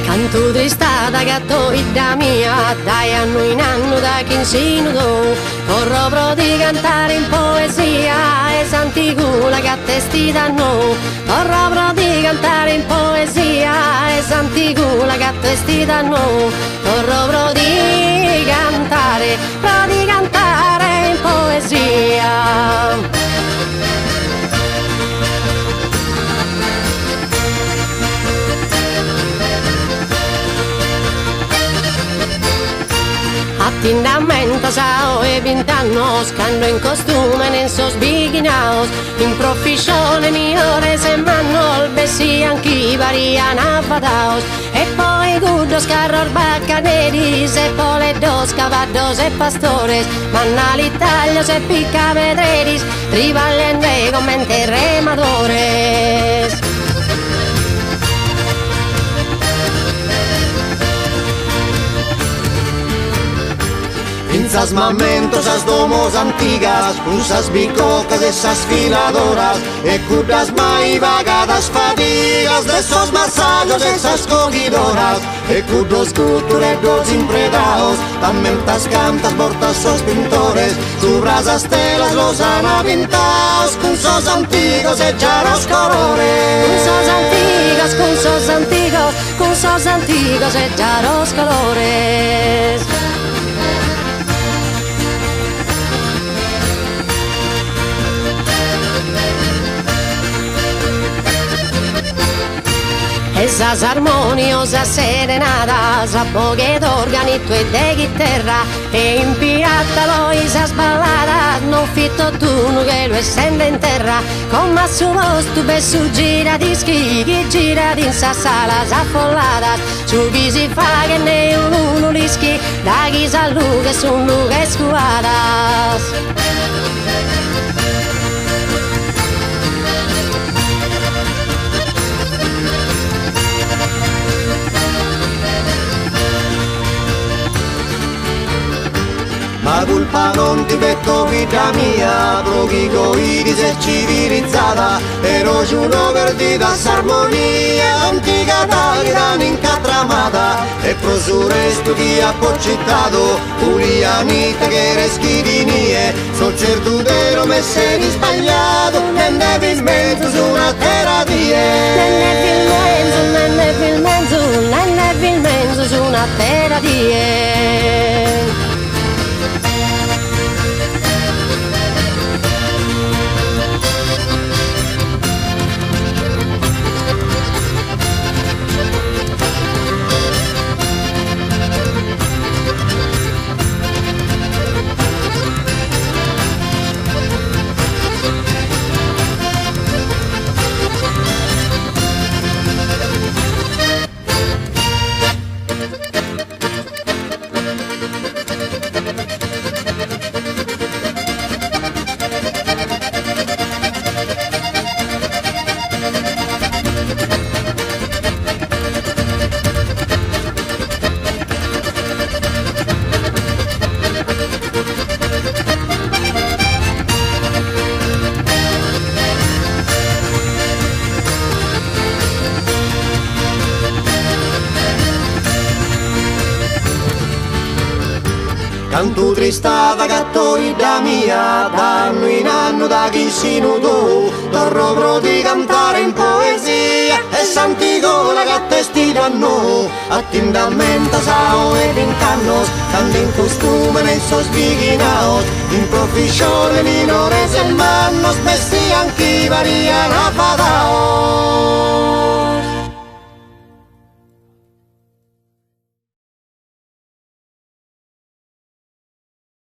Canto tristata gatto idda mia, dai anno in anno da chi insinuto, corro pro di cantare in poesia, e santicula che attestita no, corro pro di cantare in poesia, e santicula che attestita no, corro pro di cantare in poesia. Attindamento sao e 20 anni, scando in costume non so sbighinaos, in professione migliore se manno, bessi anch'i varian affadaos, e poi gudo scarror baccaneris, e poi le dos cavallos e pastores, manna l'Italia se picca vedreris, rivalente commente remadores. Pinzas momentos as domos antigas, usas bicocas esas filadoras, e curdas mai vagadas fadigas de esos masallos esas cogidoras, e curdos culturedos impredaos, pamentas cantas bortas sos pintores, su brasas telas los han aventaos, con sos antigos e charos colores. Con sos antigos e charos colores. Esas armoniosas serenadas, a poche d'organi e de chitarra, e in pirata esas balladas, non fitto tu che lo essendo in terra, con su posto per su gira dischi, chi gira in sa salas affolladas, su chi si fa che ne uno rischi, da chi sa luga su luga scuadas. Ma colpa non ti metto vita mia, droghi coiris e civilizzata, ero giuro perdita s'armonia, antica taglia incatramata, e prosuresto chi ha poccittato, ulianita che reschidinie, so cerdutero messeri sbagliato, e nevi in mezzo su una terra di nevi in mezzo su una terra di Canto tristata gatto idda mia, d'anno in anno da chi si nutò, torro pro di cantare in poesia, e santigola che testita no, attindamento sao e 20 anni, canto in costume nei sos bighinaos, in professione minore se manno, spessi anch'i variano a fadao.